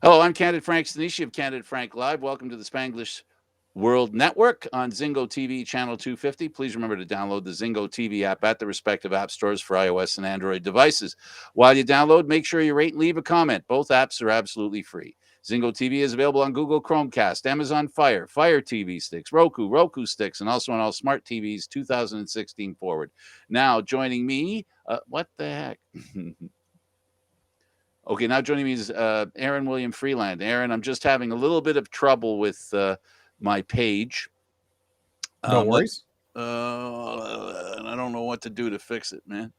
Hello, I'm Candid Frank Stanishi of Candid Frank Live. Welcome to the Spanglish World Network on Zingo TV channel 250. Please remember to download the Zingo TV app at the respective app stores for iOS and Android devices. While you download, make sure you rate and leave a comment. Both apps are absolutely free. Zingo TV is available on Google Chromecast, Amazon Fire, Fire TV sticks, Roku sticks, and also on all smart TVs 2016 forward. Now, joining me, what the heck? Okay, now joining me is Aaron William Freeland. Aaron, I'm just having a little bit of trouble with my page. No Let worries. and I don't know what to do to fix it, man.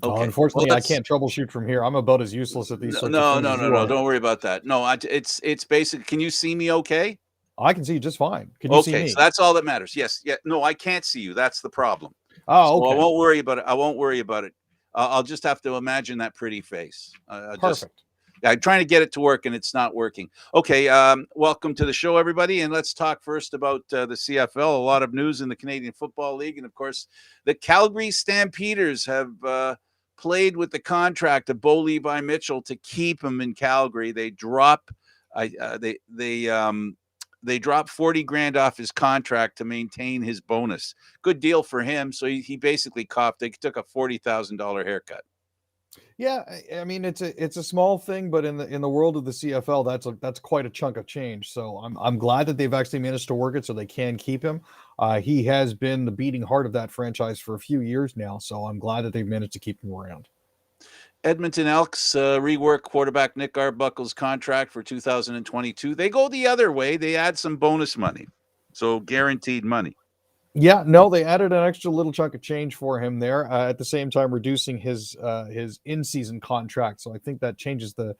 Okay, well, Unfortunately, I let's. can't troubleshoot from here. I'm about as useless at these No, sorts of no, things no, as no, you no. are. Don't worry about that. No, it's basic. Can you see me? Okay. I can see you just fine. Can you see Okay, so me? that's all that matters. Yes, yeah. No, I can't see you. That's the problem. Oh, So I okay. won't worry about it. I won't worry about it. I'll just have to imagine that pretty face. Just Perfect. I'm trying to get it to work and it's not working. Okay, welcome to the show, everybody. And let's talk first about the CFL. A lot of news in the Canadian Football League. And of course, the Calgary Stampeders have played with the contract of Bo Levi Mitchell to keep him in Calgary. They dropped 40 grand off his contract to maintain his bonus. Good deal for him. So he basically copped. They took a $40,000 haircut. Yeah, I mean it's a small thing, but in the world of the CFL, that's quite a chunk of change. So I'm glad that they've actually managed to work it so they can keep him. He has been the beating heart of that franchise for a few years now, so I'm glad that they've managed to keep him around. Edmonton Elks rework quarterback Nick Arbuckle's contract for 2022. They go the other way. They add some bonus money, so guaranteed money. Yeah, no, they added an extra little chunk of change for him there. At the same time, reducing his in-season contract. So I think that changes the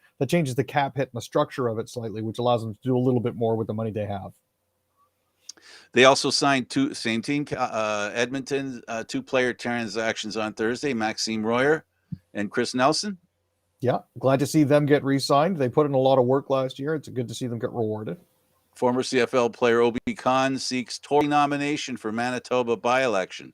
cap hit and the structure of it slightly, which allows them to do a little bit more with the money they have. They also signed same team, Edmonton, two-player transactions on Thursday. Maxime Royer and Chris Nelson. Yeah, glad to see them get re-signed. They put in a lot of work last year. It's good to see them get rewarded. Former CFL player Obi Khan seeks Tory nomination for Manitoba by-election.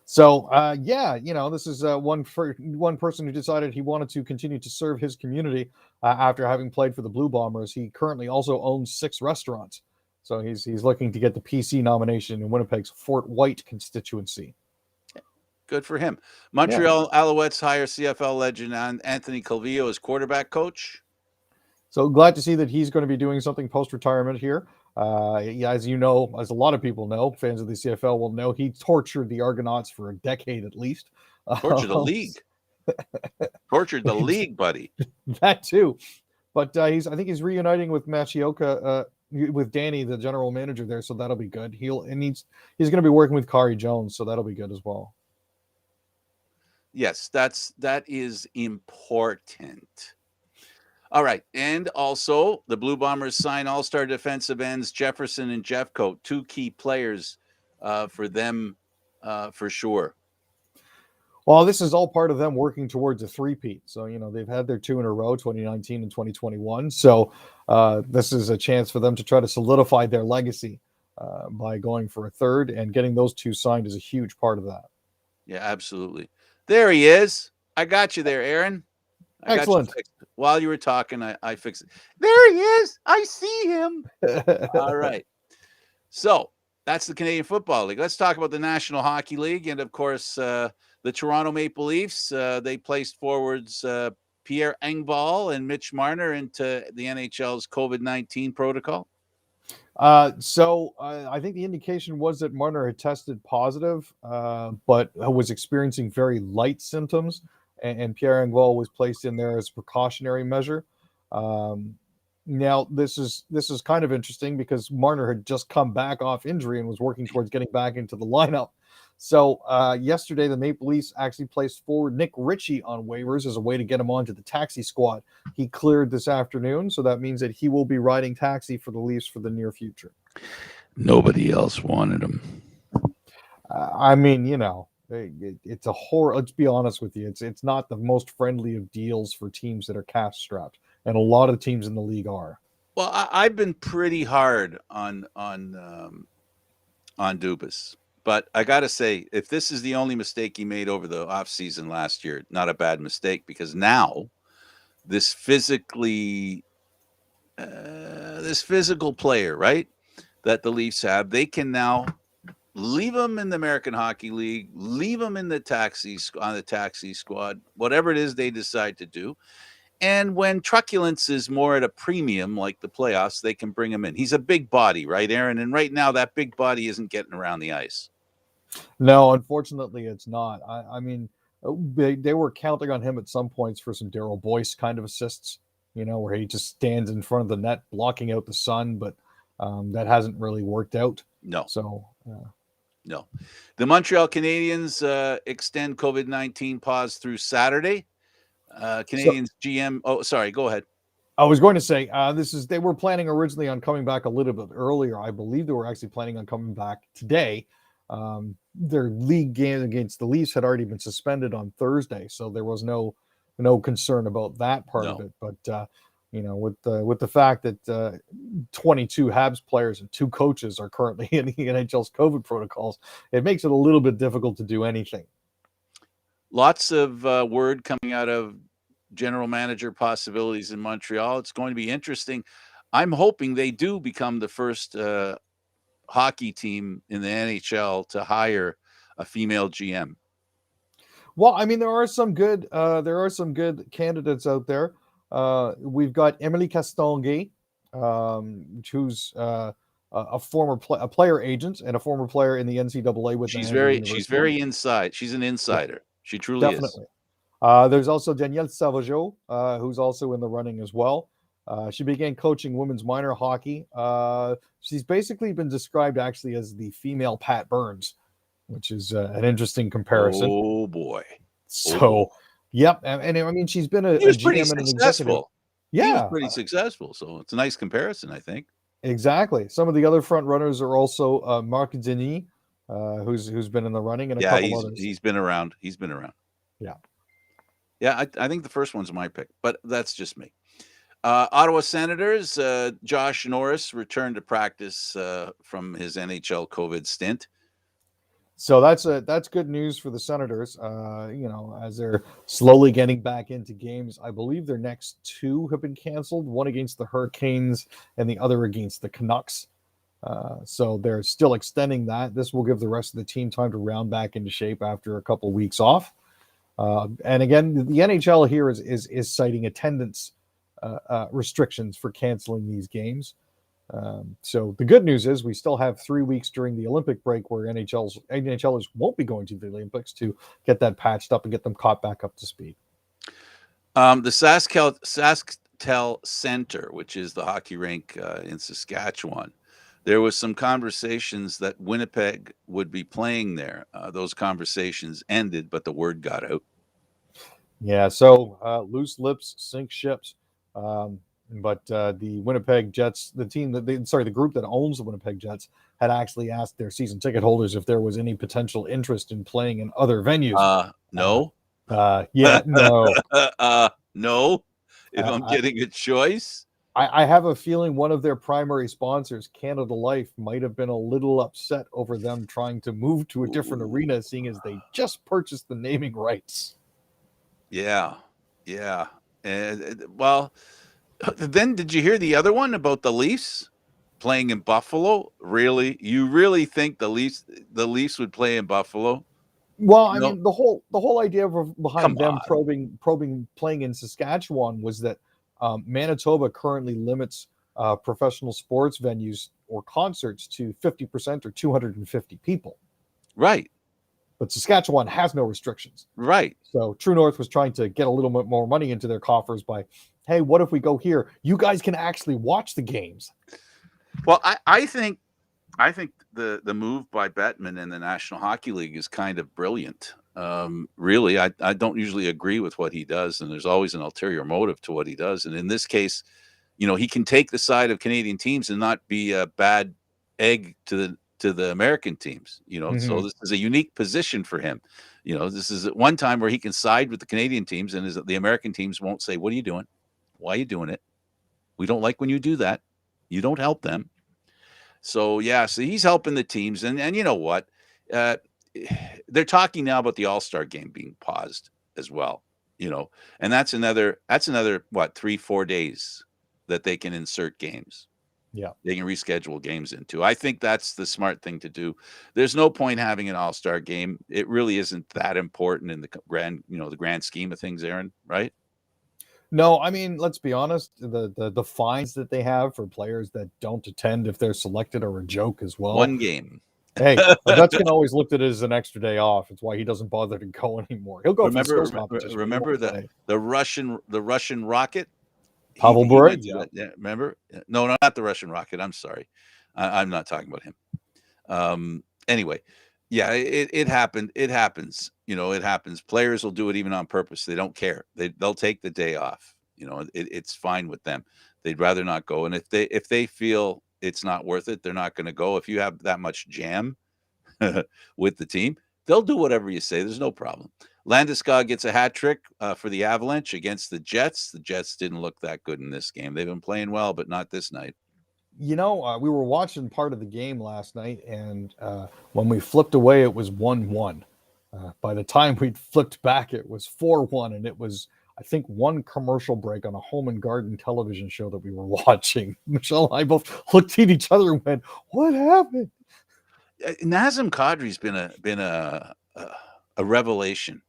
So yeah, this is one person who decided he wanted to continue to serve his community after having played for the Blue Bombers. He currently also owns 6 restaurants, so he's looking to get the PC nomination in Winnipeg's Fort White constituency. Good for him. Yeah. Montreal Alouettes hire CFL legend Anthony Calvillo as quarterback coach. So glad to see that he's going to be doing something post-retirement here. Yeah, as you know, as a lot of people know, fans of the CFL will know, he tortured the Argonauts for a decade at least. Tortured the league. Tortured the league, buddy. That too. But I think he's reuniting with Machioka, with Danny, the general manager there, so that'll be good. He's going to be working with Kari Jones, so that'll be good as well. Yes, that is important. All right, and also the Blue Bombers sign All-Star defensive ends Jefferson and Jeffcoat, two key players for them for sure. Well, this is all part of them working towards a three-peat. So, they've had their two in a row, 2019 and 2021. So, this is a chance for them to try to solidify their legacy by going for a third, and getting those two signed is a huge part of that. Yeah, absolutely. There he is. I got you there, Aaron. I got you Excellent. fixed. While you were talking, I fixed it. There he is. I see him. All right. So that's the Canadian Football League. Let's talk about the National Hockey League. And of course, the Toronto Maple Leafs, they placed forwards Pierre Engvall and Mitch Marner into the NHL's COVID-19 protocol. So I think the indication was that Marner had tested positive, but was experiencing very light symptoms, and Pierre Engvall was placed in there as a precautionary measure. Um, Now this is kind of interesting because Marner had just come back off injury and was working towards getting back into the lineup. So yesterday, the Maple Leafs actually placed forward Nick Ritchie on waivers as a way to get him onto the taxi squad. He cleared this afternoon, so that means that he will be riding taxi for the Leafs for the near future. Nobody else wanted him. I mean, it's a horror. Let's be honest with you. It's not the most friendly of deals for teams that are cap strapped, and a lot of teams in the league are. Well, I've been pretty hard on Dubas. But I got to say, if this is the only mistake he made over the offseason last year, not a bad mistake, because now this physical player, right? That the Leafs have, they can now leave him in the American Hockey League, leave him in the on the taxi squad, whatever it is they decide to do. And when truculence is more at a premium, like the playoffs, they can bring him in. He's a big body, right, Aaron? And right now, that big body isn't getting around the ice. No, unfortunately, it's not. I mean, they were counting on him at some points for some Daryl Boyce kind of assists, where he just stands in front of the net blocking out the sun, but that hasn't really worked out. No. So, no. The Montreal Canadiens extend COVID-19 pause through Saturday. Canadiens GM. Oh, sorry. Go ahead. I was going to say they were planning originally on coming back a little bit earlier. I believe they were actually planning on coming back today. Their league game against the Leafs had already been suspended on Thursday, so there was no concern about that part of it. But with the fact that 22 Habs players and 2 coaches are currently in the NHL's COVID protocols, it makes it a little bit difficult to do anything. Lots of word coming out of general manager possibilities in Montreal. It's going to be interesting. I'm hoping they do become the first hockey team in the NHL to hire a female GM. Well, I mean, there are some good candidates out there. We've got Emily Castonguay, who's a former player agent and a former player in the NCAA with she's University. very inside. She's an insider. Yeah. She truly definitely is. There's also Danielle Sauvageau, who's also in the running as well. She began coaching women's minor hockey. She's basically been described actually as the female Pat Burns, which is an interesting comparison. Oh boy! So, yep, and I mean she's been a GM and an executive. Yeah, he was pretty successful. So it's a nice comparison, I think. Exactly. Some of the other front runners are also Marc Denis, who's been in the running, and a couple others. He's been around. Yeah. I think the first one's my pick, but that's just me. Ottawa Senators, Josh Norris returned to practice from his NHL COVID stint. So that's good news for the Senators. As they're slowly getting back into games. I believe their next 2 have been canceled. One against the Hurricanes and the other against the Canucks. So they're still extending that. This will give the rest of the team time to round back into shape after a couple weeks off. And again, the NHL here is citing attendance restrictions for canceling these games. So the good news is we still have 3 weeks during the Olympic break where NHLers won't be going to the Olympics to get that patched up and get them caught back up to speed. The Sasktel Center, which is the hockey rink in Saskatchewan, there was some conversations that Winnipeg would be playing there. Those conversations ended, but the word got out. Yeah, so loose lips sink ships. But the Winnipeg Jets, the group that owns the Winnipeg Jets, had actually asked their season ticket holders if there was any potential interest in playing in other venues. No. Yeah, no. No. If I'm getting a choice. I have a feeling one of their primary sponsors, Canada Life, might have been a little upset over them trying to move to a different arena, seeing as they just purchased the naming rights. Yeah. Well, then did you hear the other one about the Leafs playing in Buffalo? Really? You really think the Leafs would play in Buffalo? Well, I mean, the whole idea behind them probing playing in Saskatchewan was that Manitoba currently limits professional sports venues or concerts to 50% or 250 people. Right. But Saskatchewan has no restrictions. Right. So True North was trying to get a little bit more money into their coffers by, hey, what if we go here? You guys can actually watch the games. Well, I think the move by Bettman and the National Hockey League is kind of brilliant. Really, I don't usually agree with what he does, and there's always an ulterior motive to what he does. And in this case, he can take the side of Canadian teams and not be a bad egg to the American teams. So this is a unique position for him. This is at one time where he can side with the Canadian teams, and the American teams won't say, "What are you doing? Why are you doing it? We don't like when you do that. You don't help them." So he's helping the teams, and you know what? They're talking now about the All-Star game being paused as well. And that's another what, 3-4 days that they can insert games. Yeah. They can reschedule games into. I think that's the smart thing to do. There's no point having an all-star game. It really isn't that important in the grand scheme of things, Aaron, right? No, I mean, let's be honest. The fines that they have for players that don't attend if they're selected are a joke as well. One game. Hey, Ovechkin always looked at it as an extra day off. It's why he doesn't bother to go anymore. He'll go for the skills competition. Remember the Russian rocket? Pavel He Bure, went to that. Yeah, remember? No, not the Russian rocket. I'm sorry. I'm not talking about him. Anyway, yeah, it happened. It happens. It happens. Players will do it even on purpose. They don't care. They'll take the day off. It's fine with them. They'd rather not go. And if they feel it's not worth it, they're not going to go. If you have that much jam with the team, they'll do whatever you say. There's no problem. Landeskog gets a hat trick for the Avalanche against the Jets. The Jets didn't look that good in this game. They've been playing well, but not this night. We were watching part of the game last night, and when we flipped away, it was 1-1. By the time we flipped back, it was 4-1, and it was, I think, one commercial break on a home and garden television show that we were watching. Michelle and I both looked at each other and went, "What happened?" Nazem Kadri's been a revelation.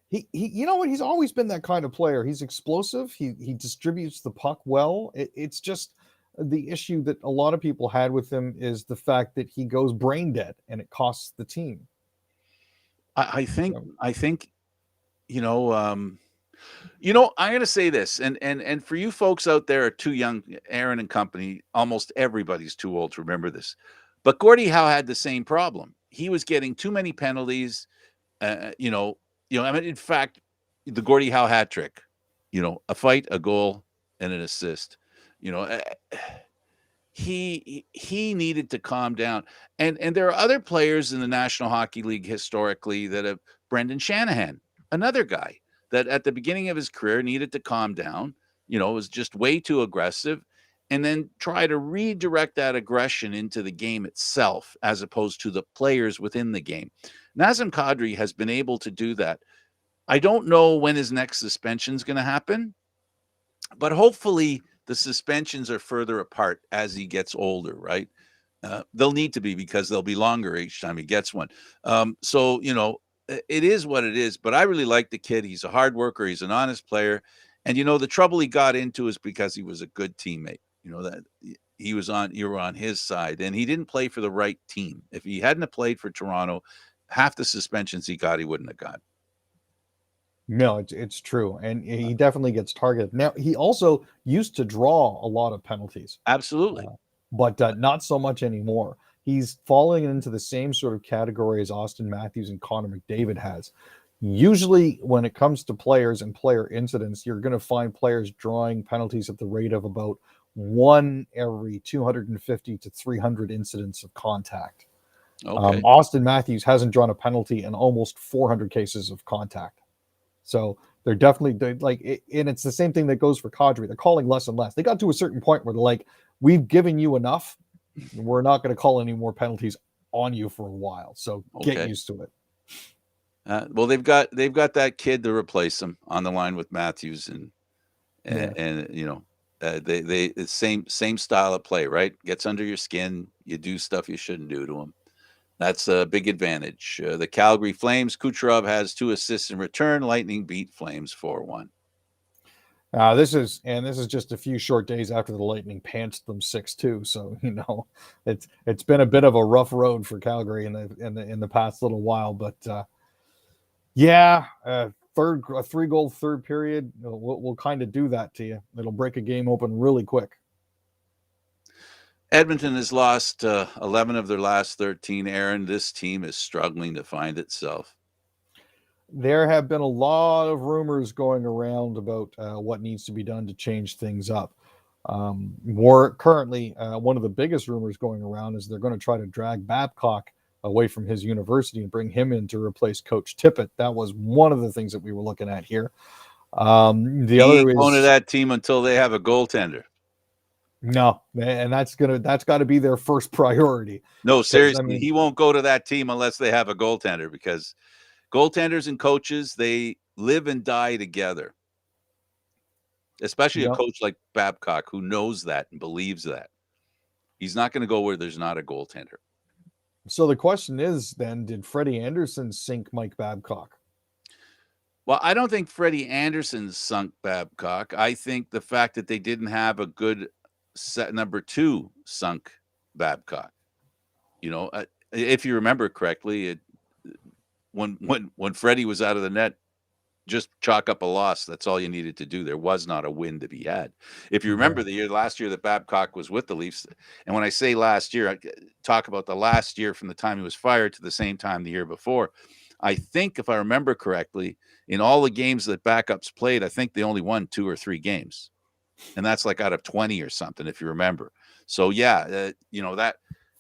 He he's always been that kind of player. He's explosive. He distributes the puck well. It's just the issue that a lot of people had with him is the fact that he goes brain dead and it costs the team. I think I'm going to say this, and for you folks out there are too young, Aaron and company, almost everybody's too old to remember this. But Gordie Howe had the same problem. He was getting too many penalties. I mean, in fact, the Gordie Howe hat trick, a fight, a goal, and an assist. He needed to calm down. And there are other players in the National Hockey League historically that have Brendan Shanahan, another guy that at the beginning of his career needed to calm down, was just way too aggressive, and then try to redirect that aggression into the game itself as opposed to the players within the game. Nazem Kadri has been able to do that. I don't know when his next suspension is going to happen, but hopefully the suspensions are further apart as he gets older, right? They'll need to be because they'll be longer each time he gets one. So, it is what it is, but I really like the kid. He's a hard worker. He's an honest player. And, the trouble he got into is because he was a good teammate, that you were on his side, and he didn't play for the right team. If he hadn't have played for Toronto, half the suspensions he got, he wouldn't have got. No, it's true. And he definitely gets targeted. Now, he also used to draw a lot of penalties. Absolutely. But not so much anymore. He's falling into the same sort of category as Austin Matthews and Connor McDavid has. Usually when it comes to players and player incidents, you're going to find players drawing penalties at the rate of about 1 every 250 to 300 incidents of contact. Okay. Austin Matthews hasn't drawn a penalty in almost 400 cases of contact. So they're definitely and it's the same thing that goes for Kadri. They're calling less and less. They got to a certain point where they're like, we've given you enough. We're not going to call any more penalties on you for a while. So get used to it. Well, they've got that kid to replace him on the line with Matthews, and they same style of play, right? Gets under your skin. You do stuff you shouldn't do to him. That's a big advantage. The Calgary Flames, Kucherov has 2 assists in return. Lightning beat Flames 4-1. This is just a few short days after the Lightning pantsed them 6-2. So it's been a bit of a rough road for Calgary in the past little while. But a 3-goal third period will kind of do that to you. It'll break a game open really quick. Edmonton has lost 11 of their last 13. Aaron, this team is struggling to find itself. There have been a lot of rumors going around about what needs to be done to change things up. More currently, one of the biggest rumors going around is they're going to try to drag Babcock away from his university and bring him in to replace Coach Tippett. That was one of the things that we were looking at here. The other is going to that team until they have a goaltender. No, and that's got to be their first priority. No, seriously, he won't go to that team unless they have a goaltender, because Goaltenders and coaches, they live and die together. Especially a Yep. coach like Babcock who knows that and believes that. He's not going to go where there's not a goaltender. So the question is then, did Freddie Anderson sink Mike Babcock? Well, I don't think Freddie Anderson sunk Babcock. I think the fact that they didn't have a good set number 2 sunk Babcock. If you remember correctly, when Freddie was out of the net, just chalk up a loss. That's all you needed to do. There was not a win to be had. If you remember last year that Babcock was with the Leafs, and when I say last year, I talk about the last year from the time he was fired to the same time the year before. I think, if I remember correctly, in all the games that backups played, I think they only won 2 or 3 games, and that's like out of 20 or something, if you remember. So yeah,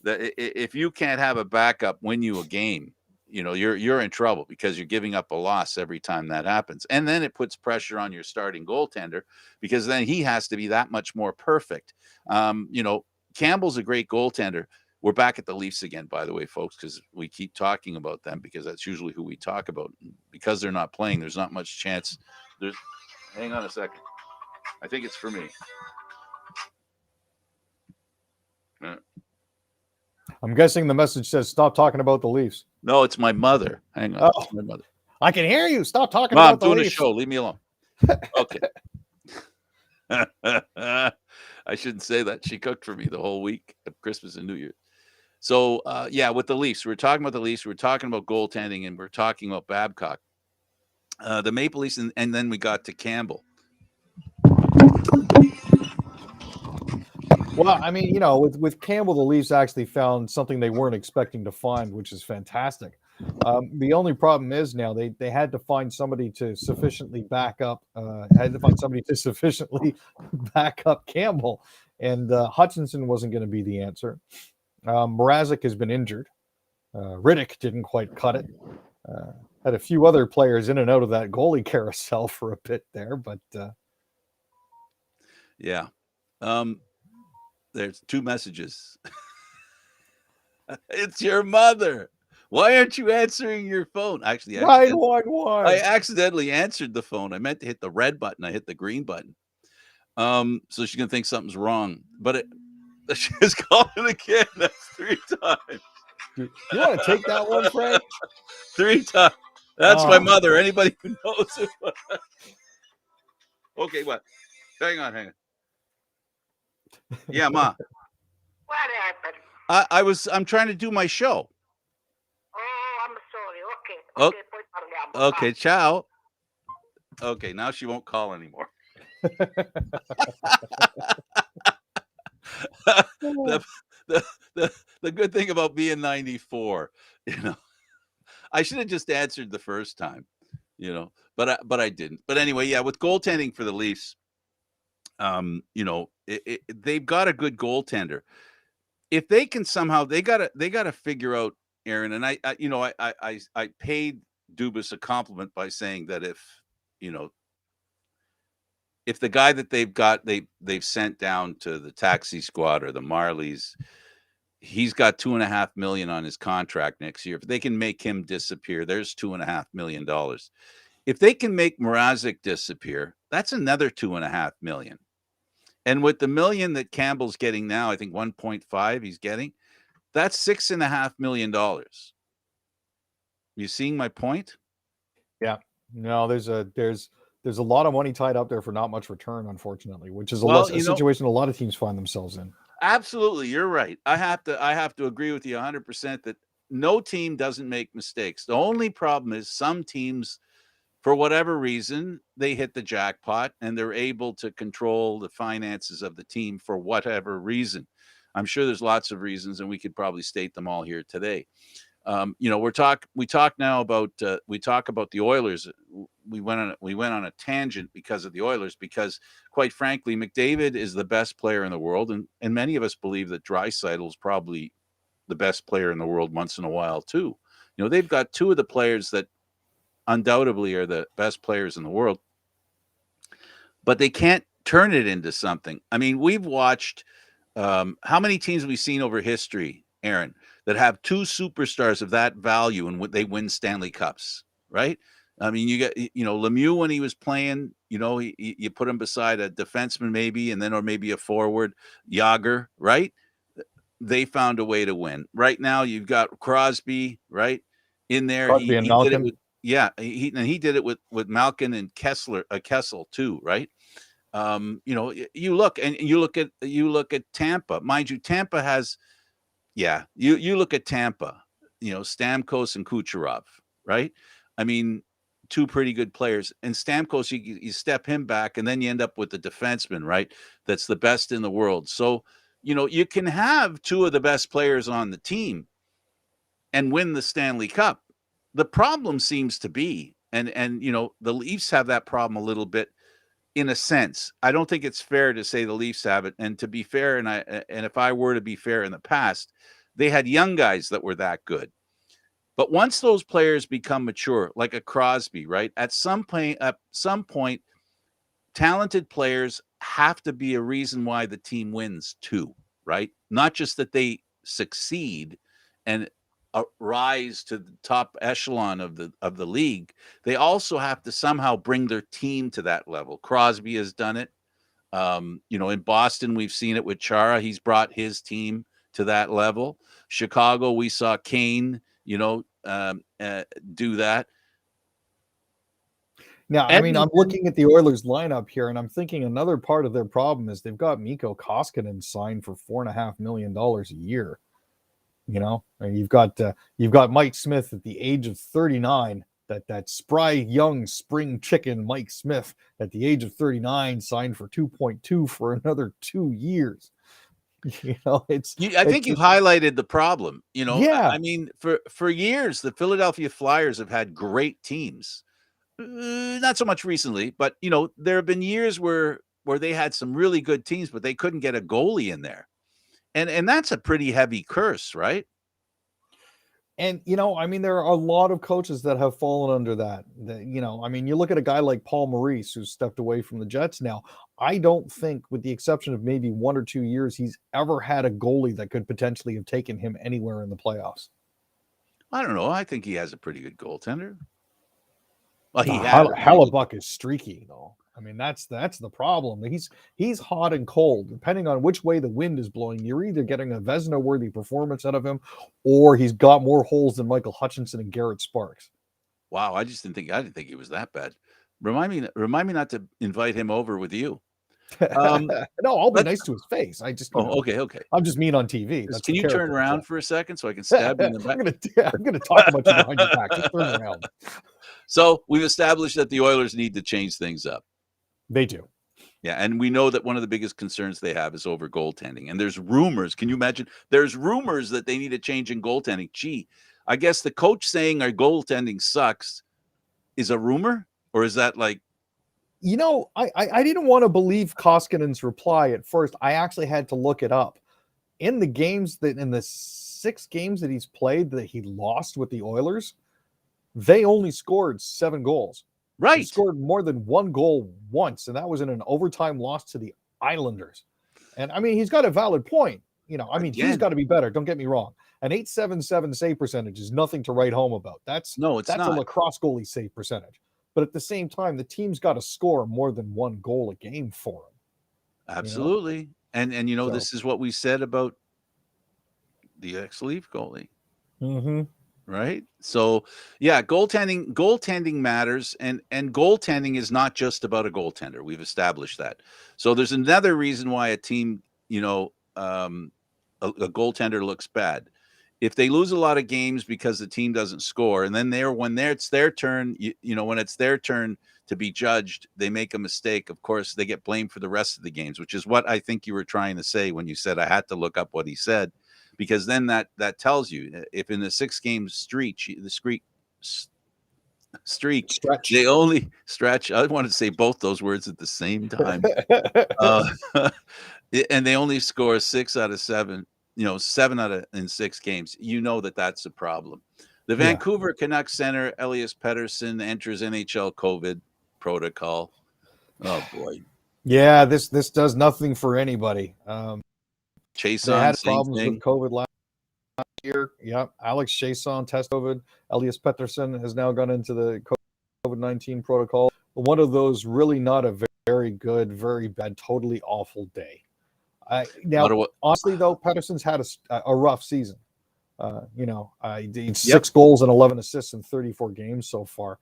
if you can't have a backup win you a game, you're in trouble because you're giving up a loss every time that happens. And then it puts pressure on your starting goaltender because then he has to be that much more perfect. Campbell's a great goaltender. We're back at the Leafs again, by the way, folks, because we keep talking about them because that's usually who we talk about. Because they're not playing, there's not much chance. Hang on a second. I think it's for me. I'm guessing the message says, stop talking about the Leafs. No, it's my mother. Hang on. Oh, it's my mother. I can hear you. Stop talking Mom, about the I'm doing Leafs. a show. Leave me alone. Okay. I shouldn't say that. She cooked for me the whole week of Christmas and New Year. So, with the Leafs, we're talking about the Leafs. We're talking about goaltending, and we're talking about Babcock. The Maple Leafs, and then we got to Campbell. Well, I mean, with Campbell, the Leafs actually found something they weren't expecting to find, which is fantastic. The only problem is now they had to find somebody to sufficiently back up. Back up Campbell, and Hutchinson wasn't going to be the answer. Mrazek has been injured. Riddick didn't quite cut it. Had a few other players in and out of that goalie carousel for a bit there, but yeah. There's 2 messages. It's your mother. Why aren't you answering your phone? Actually, 911. I accidentally answered the phone. I meant to hit the red button. I hit the green button. So she's gonna think something's wrong. But she's calling again. That's 3 times. You want to take that one, Frank? 3 times. That's my mother. Anybody who knows it. Okay, what? Hang on. Yeah, Ma. What happened? I'm trying to do my show. Oh, I'm sorry. Okay. Okay, ciao. Okay, now she won't call anymore. The good thing about being 94, I should have just answered the first time, but I didn't. But anyway, yeah, with goaltending for the Leafs, they've got a good goaltender. If they can somehow, they gotta figure out, Aaron. And I paid Dubas a compliment by saying that if the guy that they've sent down to the taxi squad or the Marlies, he's got $2.5 million on his contract next year. If they can make him disappear, there's $2.5 million. If they can make Mrazek disappear, that's another $2.5 million. And with the $1 million that Campbell's getting now, I think 1.5 he's getting, that's $6.5 million. You seeing my point? Yeah. No, there's a lot of money tied up there for not much return, unfortunately, which is a situation a lot of teams find themselves in. Absolutely, you're right. I have to agree with you 100% that no team doesn't make mistakes. The only problem is some teams, for whatever reason, they hit the jackpot and they're able to control the finances of the team for whatever reason. I'm sure there's lots of reasons, and we could probably state them all here today. We talk now about the Oilers. We went on a tangent because of the Oilers, because quite frankly, McDavid is the best player in the world, and many of us believe that Draisaitl is probably the best player in the world once in a while too. They've got 2 of the players that undoubtedly are the best players in the world, but they can't turn it into something. I mean, we've watched how many teams have we seen over history, Aaron, that have 2 superstars of that value and they win Stanley Cups? right? I mean, you got, Lemieux when he was playing, you put him beside a defenseman maybe, and then or maybe a forward, Yager, right? They found a way to win. Right now, you've got Crosby, right, in there. Crosby and He did it Malkin. with he did it with Malkin and Kessel too, right? You look at Tampa. Mind you, Tampa has you look at Tampa, Stamkos and Kucherov, right? I mean, two pretty good players. And Stamkos, you step him back, and then you end up with the defenseman, right? That's the best in the world. So, you can have two of the best players on the team and win the Stanley Cup. The problem seems to be, and the Leafs have that problem a little bit in a sense. I don't think it's fair to say the Leafs have it. And to be fair, and if I were to be fair in the past, they had young guys that were that good. But once those players become mature, like a Crosby, right? At some point, talented players have to be a reason why the team wins too, right? Not just that they succeed and rise to the top echelon of the league. They also have to somehow bring their team to that level. Crosby has done it. In Boston, we've seen it with Chara. He's brought his team to that level. Chicago, we saw Kane, do that. Now, I mean, I'm looking at the Oilers lineup here, and I'm thinking another part of their problem is they've got Mikko Koskinen signed for $4.5 million a year. And you've got Mike Smith at the age of 39. That spry young spring chicken Mike Smith at the age of 39 signed for 2.2 for another 2 years. I think you've highlighted the problem. Yeah. I mean, for years, the Philadelphia Flyers have had great teams. Not so much recently, but there have been years where they had some really good teams, but they couldn't get a goalie in there, and that's a pretty heavy curse, right? And I mean, there are a lot of coaches that have fallen under that. I mean, you look at a guy like Paul Maurice, who's stepped away from the Jets now. I don't think, with the exception of maybe 1 or 2 years, he's ever had a goalie that could potentially have taken him anywhere in the playoffs. I don't know. I think he has a pretty good goaltender. Well, Hellebuck is streaky, though. I mean, that's the problem. He's hot and cold. Depending on which way the wind is blowing, you're either getting a Vezina-worthy performance out of him, or he's got more holes than Michael Hutchinson and Garrett Sparks. Wow, I didn't think he was that bad. Remind me not to invite him over with you. No, I'll be nice to his face. I just okay. I'm just mean on TV. Can you turn around for a second so I can stab you in the back? I'm gonna talk about you behind your back. Just turn around. So we've established that the Oilers need to change things up. They do. Yeah, and we know that one of the biggest concerns they have is over goaltending. And there's rumors. Can you imagine? There's rumors that they need a change in goaltending. Gee, I guess the coach saying our goaltending sucks is a rumor? Or is that like... I didn't want to believe Koskinen's reply at first. I actually had to look it up. In the 6 games that he's played that he lost with the Oilers, they only scored 7 goals. Right. He scored more than 1 goal once, and that was in an overtime loss to the Islanders. And I mean, he's got a valid point. He's got to be better. Don't get me wrong. An .877 save percentage is nothing to write home about. That's not a lacrosse goalie save percentage. But at the same time, the team's got to score more than 1 goal a game for him. Absolutely. And this is what we said about the ex-Leaf goalie. Mm-hmm. Right. So yeah, goaltending matters, and goaltending is not just about a goaltender. We've established that. So there's another reason why a team, a goaltender looks bad. If they lose a lot of games because the team doesn't score, and then when it's their turn, when it's their turn to be judged, they make a mistake. Of course, they get blamed for the rest of the games, which is what I think you were trying to say when you said I had to look up what he said. Because then that tells you if in the 6-game stretch, they only stretch. I wanted to say both those words at the same time, and they only score 6 out of 7. 7 out of in 6 games. That's a problem. The Vancouver Canucks center Elias Pettersson enters NHL COVID protocol. Oh boy. Yeah, this does nothing for anybody. Chase they had problems with COVID last. year. Yeah, Alex Chason tested COVID. Elias Pettersson has now gone into the COVID-19 protocol. One of those really not a very good, very bad, totally awful day. Honestly, though, Pettersson's had a rough season. He's 6 goals and 11 assists in 34 games so far.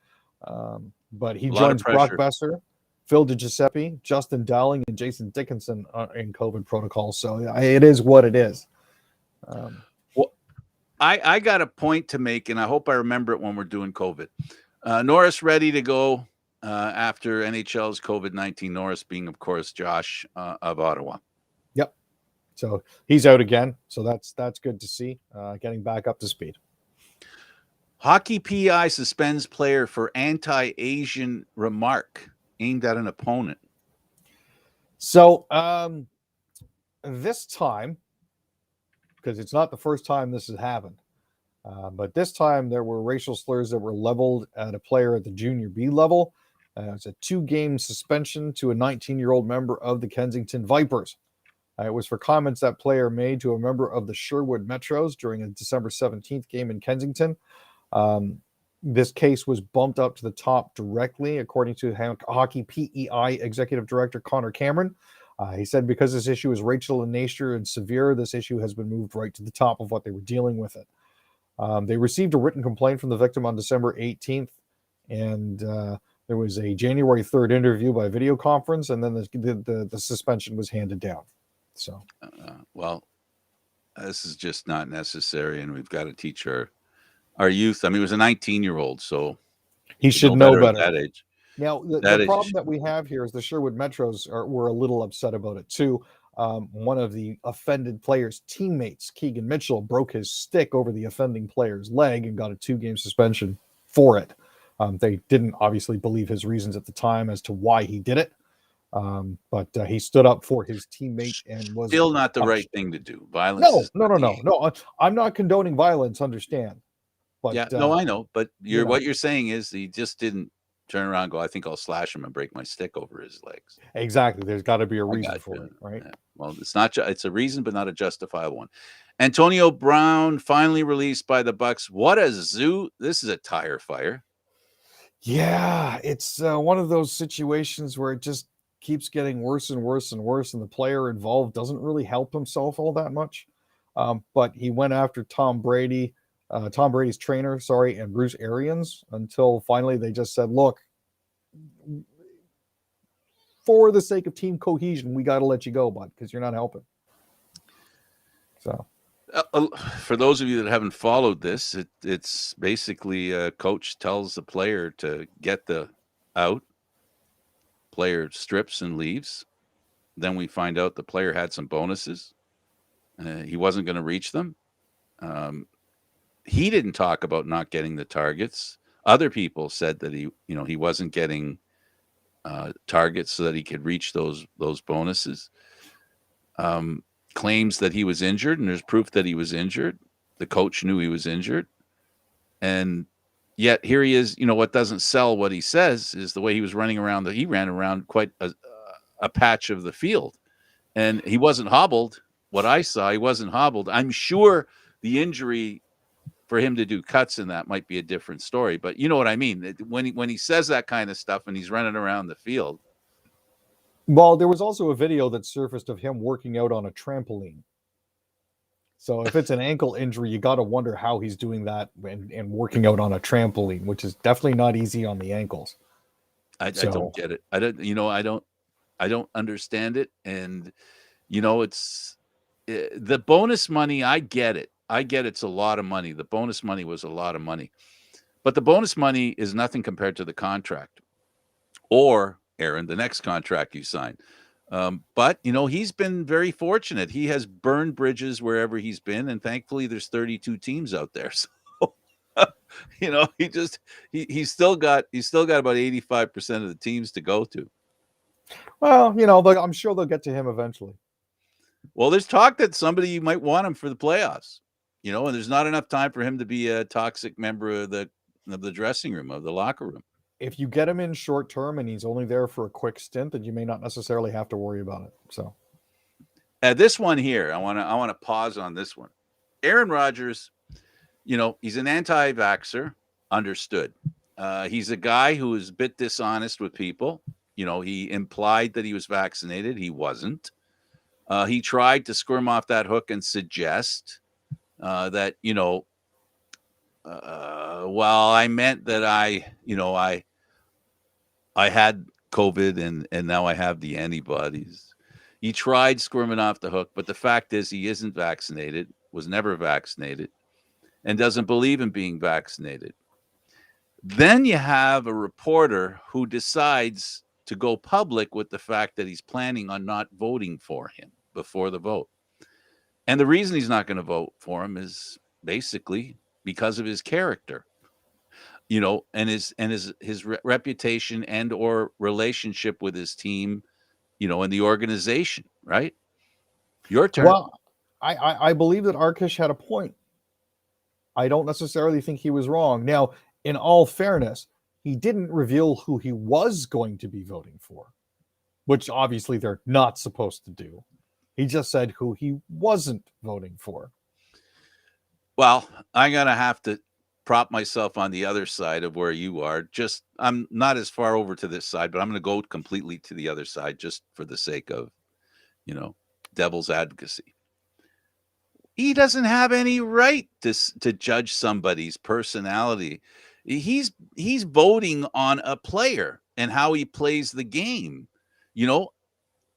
But he joins Brock Besser, Phil DiGiuseppe, Justin Dowling, and Jason Dickinson in COVID protocol. So it is what it is. I got a point to make, and I hope I remember it when we're doing COVID. Norris ready to go after NHL's COVID-19. Norris being, of course, Josh of Ottawa. Yep. So he's out again. So that's good to see. Getting back up to speed. Hockey PI suspends player for anti-Asian remark aimed at an opponent. So this time, because it's not the first time this has happened, but this time there were racial slurs that were leveled at a player at the junior B level. It's a 2-game suspension to a 19-year-old member of the Kensington Vipers. It was for comments that player made to a member of the Sherwood Metros during a December 17th game in Kensington. This case was bumped up to the top directly, according to Hockey PEI Executive Director Connor Cameron. He said because this issue is racial in nature and severe, this issue has been moved right to the top of what they were dealing with it. They received a written complaint from the victim on December 18th, and there was a January 3rd interview by video conference, and then the suspension was handed down. So, this is just not necessary, and we've got to teach our youth. I mean, it was a 19-year-old, so he should know better at that age. Now, the problem that we have here is the Sherwood Metros were a little upset about it too. One of the offended player's teammates, Keegan Mitchell, broke his stick over the offending player's leg and got a 2-game suspension for it. They didn't obviously believe his reasons at the time as to why he did it. But he stood up for his teammate and was still not the right thing to do. Violence. No. I'm not condoning violence. Understand? But I know. But what you're saying is he just didn't turn around and go, I think I'll slash him and break my stick over his legs. Exactly. There's got to be a reason for it, right? Yeah. Well, it's a reason, but not a justifiable one. Antonio Brown finally released by the Bucks. What a zoo. This is a tire fire. Yeah, it's one of those situations where it just keeps getting worse and worse and worse, and the player involved doesn't really help himself all that much. But he went after Tom Brady's trainer, and Bruce Arians, until finally they just said, look, for the sake of team cohesion, we got to let you go, bud, because you're not helping. So for those of you that haven't followed this, it's basically a coach tells the player to get the out. Player strips and leaves. Then we find out the player had some bonuses. He wasn't going to reach them. He didn't talk about not getting the targets. Other people said that he wasn't getting targets so that he could reach those bonuses. Claims that he was injured, and there's proof that he was injured. The coach knew he was injured, and yet here he is. What doesn't sell what he says is the way he was running around. He ran around quite a patch of the field, and he wasn't hobbled. What I saw, he wasn't hobbled. I'm sure the injury for him to do cuts in that might be a different story, but you know what I mean. When he says that kind of stuff and he's running around the field. Well, there was also a video that surfaced of him working out on a trampoline. So if it's an ankle injury, you got to wonder how he's doing that and working out on a trampoline, which is definitely not easy on the ankles. I don't get it. I don't understand it. And it's the bonus money. I get it. It's a lot of money. The bonus money was a lot of money, but the bonus money is nothing compared to the contract or, Aaron, the next contract you sign. But he's been very fortunate. He has burned bridges wherever he's been, and thankfully there's 32 teams out there. So he's still got about 85% of the teams to go to. Well, I'm sure they'll get to him eventually. Well, there's talk that somebody might want him for the playoffs. And there's not enough time for him to be a toxic member of the dressing room, of the locker room. If you get him in short term and he's only there for a quick stint, then you may not necessarily have to worry about it. So this one here, I want to pause on this one. Aaron Rodgers, he's an anti-vaxxer, understood. He's a guy who is a bit dishonest with people. He implied that he was vaccinated. He wasn't. He tried to squirm off that hook and suggest that, well, I meant that I had COVID and now I have the antibodies. He tried squirming off the hook, but the fact is he isn't vaccinated, was never vaccinated, and doesn't believe in being vaccinated. Then you have a reporter who decides to go public with the fact that he's planning on not voting for him before the vote. And the reason he's not going to vote for him is basically because of his character, and his reputation and or relationship with his team, and the organization, right? Your turn. Well, I believe that Arkish had a point. I don't necessarily think he was wrong. Now, in all fairness, he didn't reveal who he was going to be voting for, which obviously they're not supposed to do. He just said who he wasn't voting for. Well, I'm going to have to prop myself on the other side of where you are. I'm not as far over to this side, but I'm going to go completely to the other side just for the sake of, devil's advocacy. He doesn't have any right to judge somebody's personality. He's voting on a player and how he plays the game.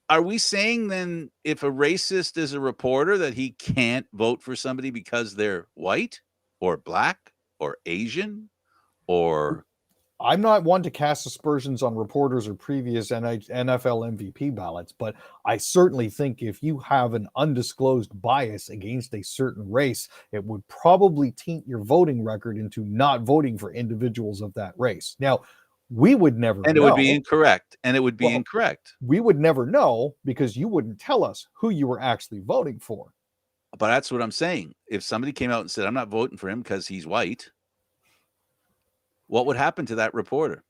Are we saying then if a racist is a reporter that he can't vote for somebody because they're white or black or Asian or... I'm not one to cast aspersions on reporters or previous NFL MVP ballots, but I certainly think if you have an undisclosed bias against a certain race, it would probably taint your voting record into not voting for individuals of that race. Now, we would never know. And it would be incorrect. And it would be incorrect. We would never know because you wouldn't tell us who you were actually voting for. But that's what I'm saying. If somebody came out and said, I'm not voting for him because he's white, what would happen to that reporter?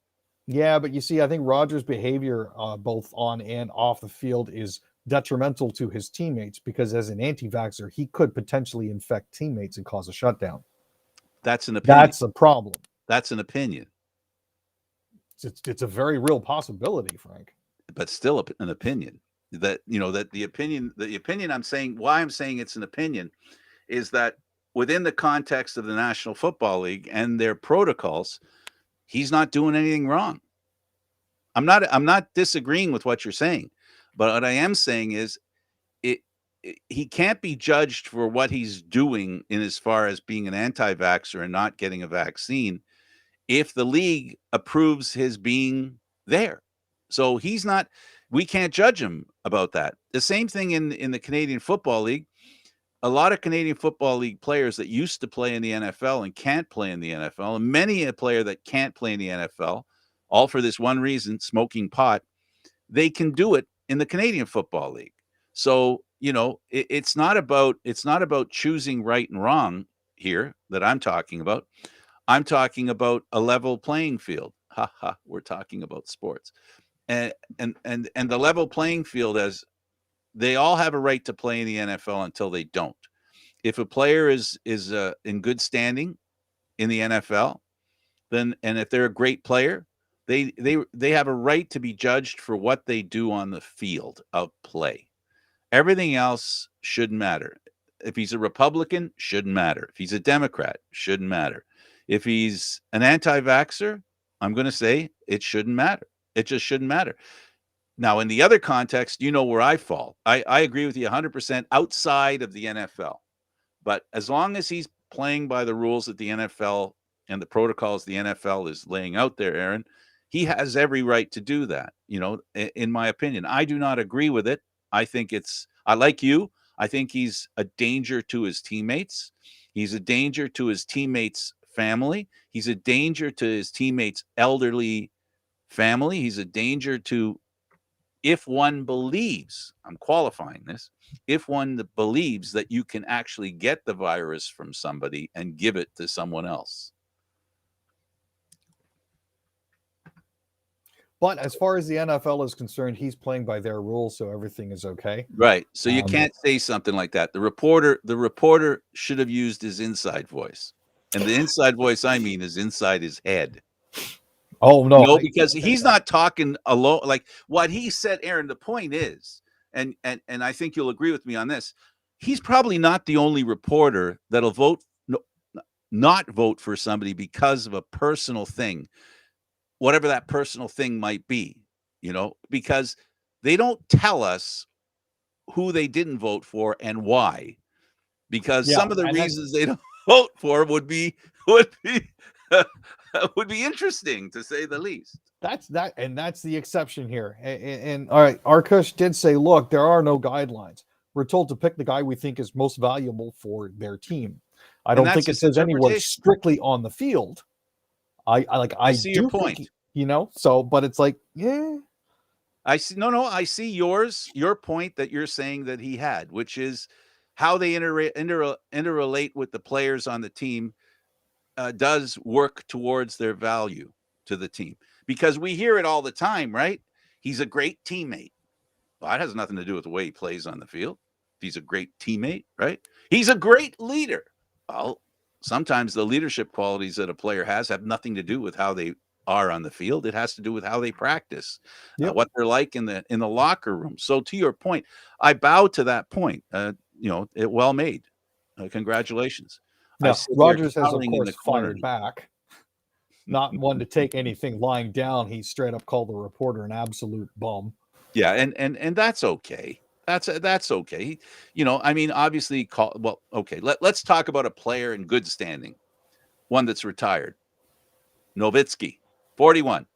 Yeah, but you see, I think Rodgers' behavior, both on and off the field, is detrimental to his teammates because as an anti-vaxxer, he could potentially infect teammates and cause a shutdown. That's an opinion. That's a problem. That's an opinion. It's a very real possibility, Frank. But still an opinion. That the opinion I'm saying, why I'm saying it's an opinion, is that within the context of the National Football League and their protocols, he's not doing anything wrong. I'm not disagreeing with what you're saying, but what I am saying is he can't be judged for what he's doing in as far as being an anti-vaxxer and not getting a vaccine if the league approves his being there. So we can't judge him about that. The same thing in the Canadian Football League. A lot of Canadian Football League players that used to play in the NFL and can't play in the NFL, and many a player that can't play in the NFL, all for this one reason, smoking pot, they can do it in the Canadian Football League. So, it's not about choosing right and wrong here that I'm talking about. I'm talking about a level playing field. Ha ha, we're talking about sports. And the level playing field, as they all have a right to play in the NFL until they don't. If a player is in good standing in the NFL, then, and if they're a great player, they have a right to be judged for what they do on the field of play. Everything else shouldn't matter. If he's a Republican, shouldn't matter. If he's a Democrat, shouldn't matter. If he's an anti-vaxxer, I'm going to say it shouldn't matter. It just shouldn't matter. Now, in the other context, where I fall. I agree with you 100% outside of the NFL. But as long as he's playing by the rules that the NFL and the protocols the NFL is laying out there, Aaron, he has every right to do that, in my opinion. I do not agree with it. I like you. I think he's a danger to his teammates. He's a danger to his teammates' family. He's a danger to his teammates' elderly family. He's a danger to... If one believes, I'm qualifying this, if one believes that you can actually get the virus from somebody and give it to someone else. But as far as the NFL is concerned, he's playing by their rules, so everything is okay. Right. So you can't say something like that. The reporter should have used his inside voice. And the inside voice I mean is inside his head. Oh no, because he's not talking alone. Like what he said, Aaron, the point is, and I think you'll agree with me on this, he's probably not the only reporter that'll not vote for somebody because of a personal thing, whatever that personal thing might be, because they don't tell us who they didn't vote for and why, because some of the reasons they don't vote for would be interesting, to say the least. That's the exception here. And all right, Arkush did say, look, there are no guidelines. We're told to pick the guy we think is most valuable for their team. I don't think it says anywhere strictly on the field. I see your point. So, but it's like, yeah. I see. No, I see your point that you're saying that he had, which is how they interrelate with the players on the team does work towards their value to the team, because we hear it all the time, right? He's a great teammate. Well, that has nothing to do with the way he plays on the field. He's a great teammate, right? He's a great leader. Well, sometimes the leadership qualities that a player has have nothing to do with how they are on the field. It has to do with how they practice, what they're like in the locker room. So to your point, I bow to that point. It well made. Congratulations. Now, Rogers has, of course, fired back. Not one to take anything lying down. He straight up called the reporter an absolute bum. Yeah, and that's okay. That's okay. Obviously, okay. Let's talk about a player in good standing, one that's retired. Nowitzki, 41.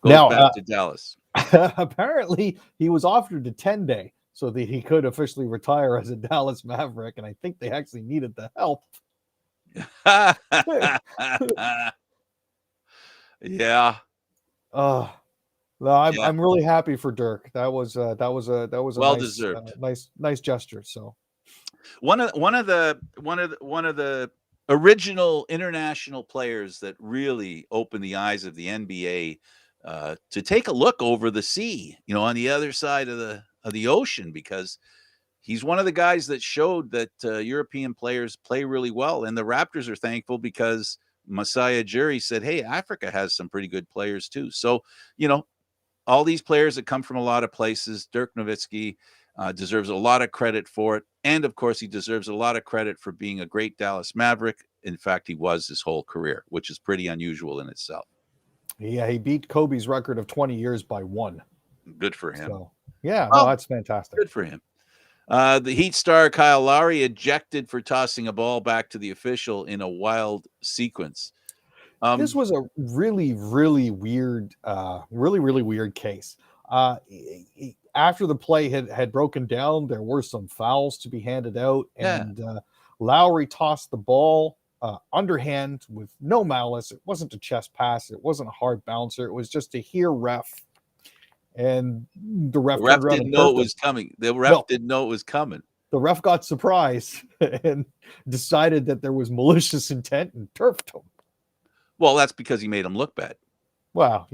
Goes back to Dallas. Apparently, he was offered a 10-day so that he could officially retire as a Dallas Maverick, and I think they actually needed the help. Yeah. No, I'm really happy for Dirk. That was a well deserved, nice gesture. So one of the original international players that really opened the eyes of the NBA to take a look over the sea, on the other side of the ocean, because he's one of the guys that showed that European players play really well, and the Raptors are thankful because Masai Ujiri said, "Hey, Africa has some pretty good players too." So, all these players that come from a lot of places, Dirk Nowitzki deserves a lot of credit for it. And of course, he deserves a lot of credit for being a great Dallas Maverick. In fact, he was his whole career, which is pretty unusual in itself. Yeah, he beat Kobe's record of 20 years by 1. Good for him. So, yeah, no, that's fantastic. Good for him. The Heat star Kyle Lowry ejected for tossing a ball back to the official in a wild sequence. This was a really, really weird, really weird case. After the play had broken down, there were some fouls to be handed out, and Lowry tossed the ball underhand with no malice. It wasn't a chest pass. It wasn't a hard bouncer. It was just a here ref. And the ref didn't know it was coming. The ref didn't know it was coming. The ref got surprised and decided that there was malicious intent and turfed him. Well, that's because he made him look bad. Well,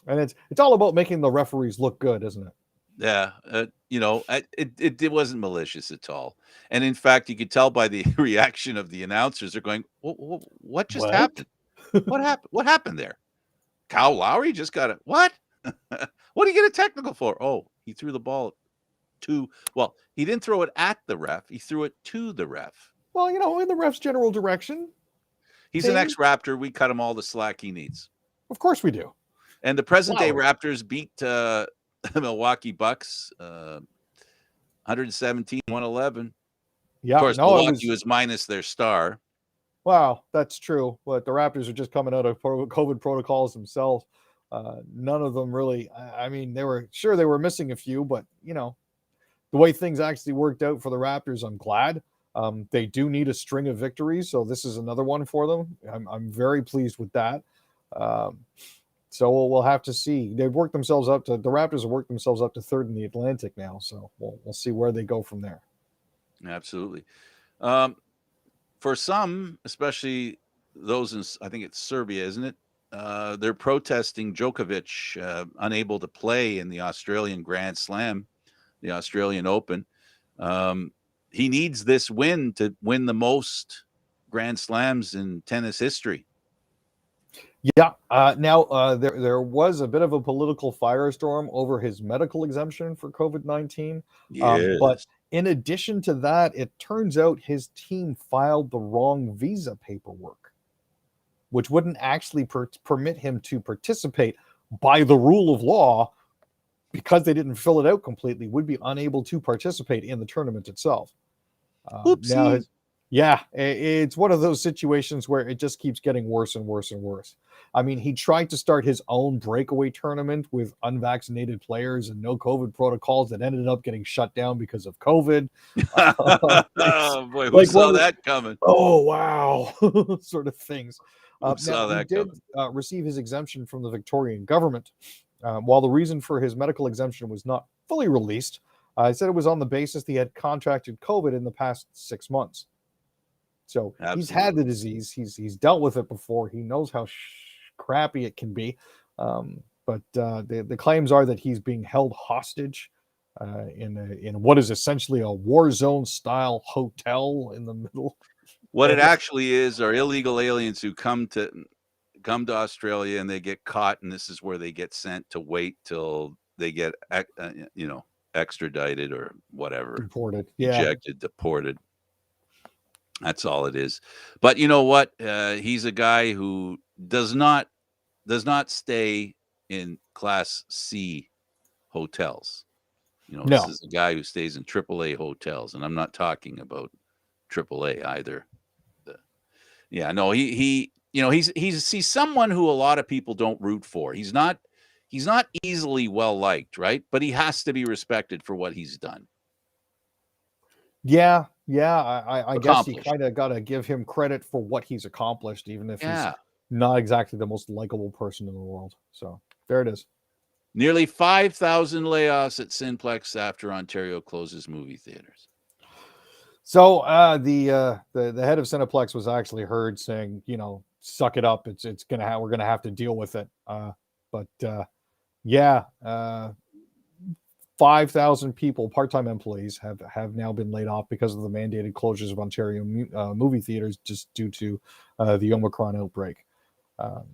and it's all about making the referees look good, isn't it? Yeah, it wasn't malicious at all. And in fact, you could tell by the reaction of the announcers. They're going, "What just happened? What happened? What happened there? Kyle Lowry just got it. What? What did he get a technical for? Oh, he threw the ball he didn't throw it at the ref. He threw it to the ref. Well, in the ref's general direction. He's an ex-Raptor. We cut him all the slack he needs. Of course we do. And the present-day Raptors beat the Milwaukee Bucks 117-111. Yeah, of course, Milwaukee was minus their star. Wow, that's true. But the Raptors are just coming out of COVID protocols themselves. None of them really. I mean, they were missing a few, but the way things actually worked out for the Raptors, I'm glad. They do need a string of victories, so this is another one for them. I'm very pleased with that. So we'll have to see. They've worked themselves up to the Raptors have worked themselves up to third in the Atlantic now. So we'll see where they go from there. Absolutely. For some, especially those in, I think it's Serbia, isn't it? they're protesting Djokovic unable to play in the Australian Grand Slam, the Australian Open. He needs this win to win the most Grand Slams in tennis history. Yeah. Now, there was a bit of a political firestorm over his medical exemption for COVID-19. Yes. But in addition to that, it turns out his team filed the wrong visa paperwork, which wouldn't actually permit him to participate by the rule of law, because they didn't fill it out completely, would be unable to participate in the tournament itself. Now, yeah, it's one of those situations where it just keeps getting worse and worse and worse. I mean, he tried to start his own breakaway tournament with unvaccinated players and no COVID protocols that ended up getting shut down because of COVID. Oh boy, who saw that coming? Oh wow, sort of things. Now, he did receive his exemption from the Victorian government. While the reason for his medical exemption was not fully released, he said it was on the basis that he had contracted COVID in the past 6 months. So He's had the disease. He's dealt with it before. He knows how crappy it can be. But the claims are that he's being held hostage in what is essentially a war zone style hotel in the middle. What it actually is are illegal aliens who come to Australia and they get caught, and this is where they get sent to wait till they get extradited or whatever, deported. That's all it is. But you know what? He's a guy who does not stay in Class C hotels. This is a guy who stays in AAA hotels, and I'm not talking about AAA either. He's someone who a lot of people don't root for. He's not easily well liked, right? But he has to be respected for what he's done. Yeah, I guess you kind of got to give him credit for what he's accomplished, even if he's not exactly the most likable person in the world. So there it is. Nearly 5,000 layoffs at Cineplex after Ontario closes movie theaters. So the head of Cineplex was actually heard saying, suck it up. We're gonna have to deal with it. But 5,000 people, part-time employees, have now been laid off because of the mandated closures of Ontario movie theaters just due to the Omicron outbreak.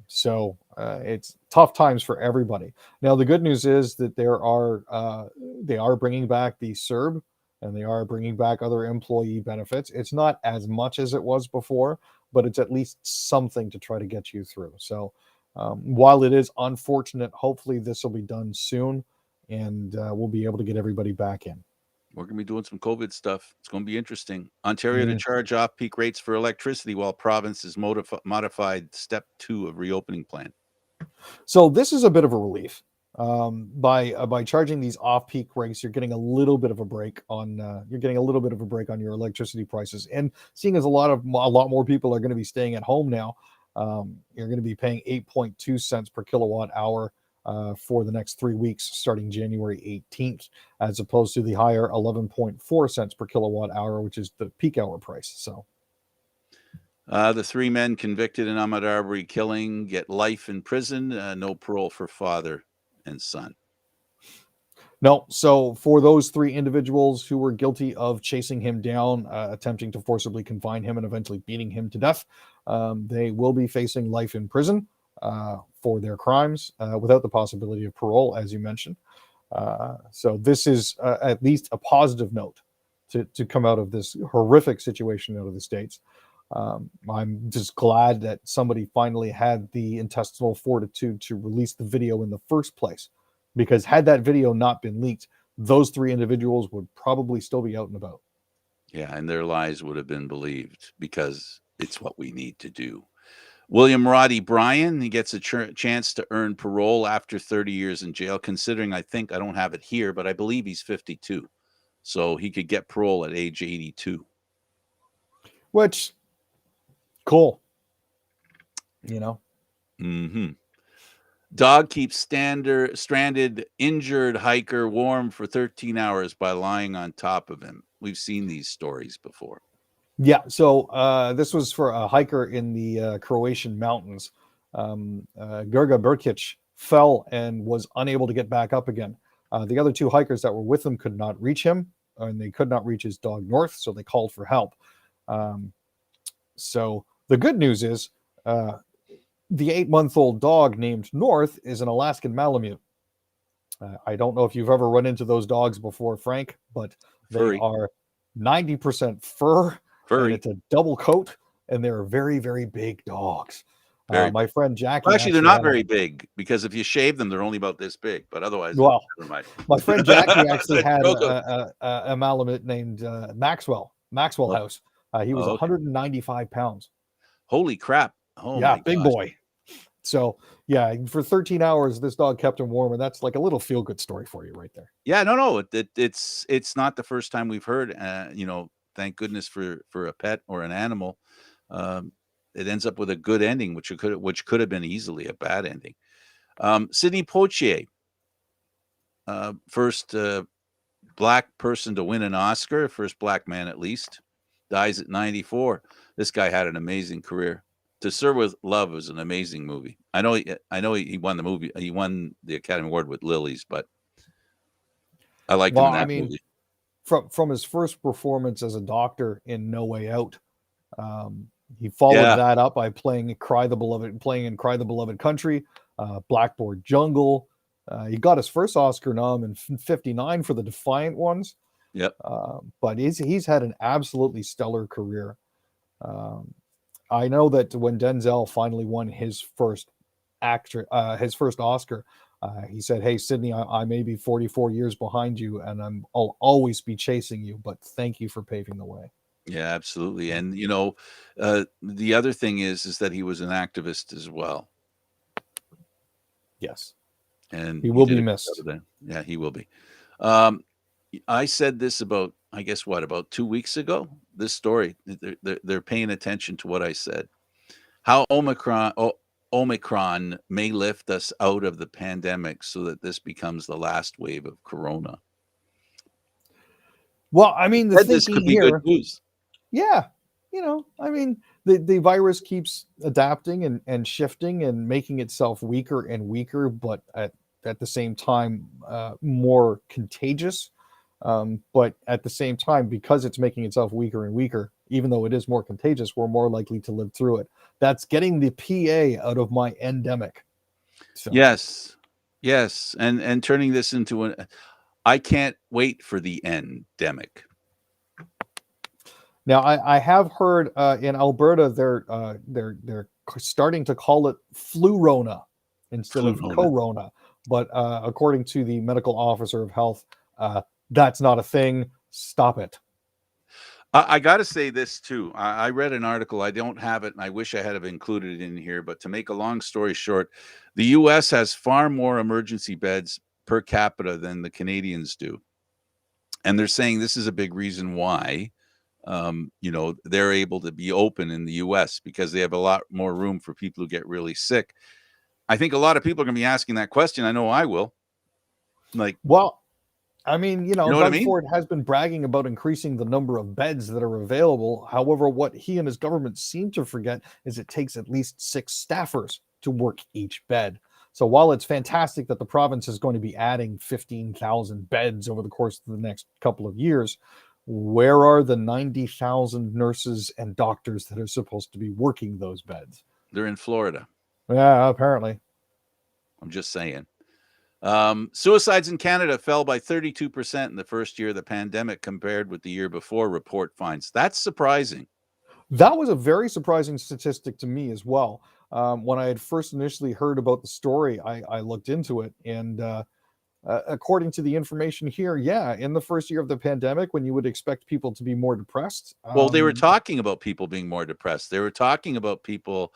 So it's tough times for everybody. Now, the good news is that they are bringing back the CERB, and they are bringing back other employee benefits. It's not as much as it was before, but it's at least something to try to get you through. So while it is unfortunate, hopefully this will be done soon, and we'll be able to get everybody back in. We're going to be doing some COVID stuff. It's going to be interesting. Ontario to charge off-peak rates for electricity while provinces modified step 2 of reopening plan. So this is a bit of a relief. By charging these off-peak rates, you're getting a little bit of a break on your electricity prices. And seeing as a lot more people are going to be staying at home now, you're going to be paying 8.2 cents per kilowatt hour for the next 3 weeks, starting January 18th, as opposed to the higher 11.4 cents per kilowatt hour, which is the peak hour price. So the 3 men convicted in Ahmaud Arbery killing get life in prison, no parole for father and son. No. So for those 3 individuals who were guilty of chasing him down, attempting to forcibly confine him, and eventually beating him to death, they will be facing life in prison for their crimes, without the possibility of parole, as you mentioned. So this is at least a positive note to come out of this horrific situation out of the States. I'm just glad that somebody finally had the intestinal fortitude to release the video in the first place, because had that video not been leaked, those 3 individuals would probably still be out and about. Yeah, and their lies would have been believed, because it's what we need to do. William Roddy Bryan, he gets a chance to earn parole after 30 years in jail, considering I don't have it here, but I believe he's 52. So he could get parole at age 82. Which, cool. Dog keeps stranded injured hiker warm for 13 hours by lying on top of him. We've seen these stories before. Yeah, so this was for a hiker in the Croatian mountains. Gerga Burkic fell and was unable to get back up again. The other 2 hikers that were with him could not reach him, and they could not reach his dog North, so they called for help. So the good news is the 8-month-old dog named North is an Alaskan Malamute. I don't know if you've ever run into those dogs before, Frank, but Furry. they are 90% fur, Furry. and it's a double coat, and they're very, very big dogs. My friend Jackie. Well, actually, they're not very big, because if you shave them, they're only about this big. But otherwise, well, never mind. My friend Jackie actually had a Malamute named Maxwell House. He was 195 pounds. Holy crap! Oh yeah, my big gosh. Boy. So yeah, for 13 hours, this dog kept him warm, and that's like a little feel good story for you right there. Yeah, no, it's not the first time we've heard. Thank goodness for a pet or an animal. It ends up with a good ending, which could have been easily a bad ending. Sidney Poitier, first black person to win an Oscar, first black man at least, dies at 94. This guy had an amazing career. To Serve with Love was an amazing movie. I know he won the movie. He won the Academy Award with Lilies, but I liked him in that movie. From his first performance as a doctor in No Way Out, he followed that up by playing in Cry the Beloved Country, Blackboard Jungle. He got his first Oscar nom in '59 for The Defiant Ones. Yep. But he's had an absolutely stellar career. I know that when Denzel finally won his first Oscar, he said, "Hey, Sidney, I may be 44 years behind you, and I'll always be chasing you, but thank you for paving the way." Yeah, absolutely. And the other thing is that he was an activist as well. Yes, and he will be missed. Yeah, he will be. I said this about 2 weeks ago. This story, they're paying attention to what I said. How Omicron may lift us out of the pandemic so that this becomes the last wave of Corona. Well, I mean, this could be good news. Yeah, the virus keeps adapting and shifting and making itself weaker and weaker, but at the same time more contagious. But at the same time, because it's making itself weaker and weaker, even though it is more contagious, we're more likely to live through it. That's getting the PA out of my endemic. So. Yes, and turning this into I can't wait for the endemic. Now, I have heard in Alberta they're starting to call it Flu-rona instead of Corona. But according to the medical officer of health, that's not a thing. Stop it. I got to say this too. I read an article. I don't have it, and I wish I had have included it in here. But to make a long story short, the U.S. has far more emergency beds per capita than the Canadians do, and they're saying this is a big reason why. They're able to be open in the U.S. because they have a lot more room for people who get really sick. I think a lot of people are going to be asking that question. I know I will. I mean, Doug Ford has been bragging about increasing the number of beds that are available. However, what he and his government seem to forget is it takes at least 6 staffers to work each bed. So while it's fantastic that the province is going to be adding 15,000 beds over the course of the next couple of years, where are the 90,000 nurses and doctors that are supposed to be working those beds? They're in Florida. Yeah, apparently. I'm just saying. Suicides in Canada fell by 32% in the first year of the pandemic compared with the year before, report finds. That's surprising. That was a very surprising statistic to me as well. When I had first initially heard about the story, I looked into it, and according to the information here, in the first year of the pandemic, when you would expect people to be more depressed. Well, they were talking about people being more depressed. They were talking about people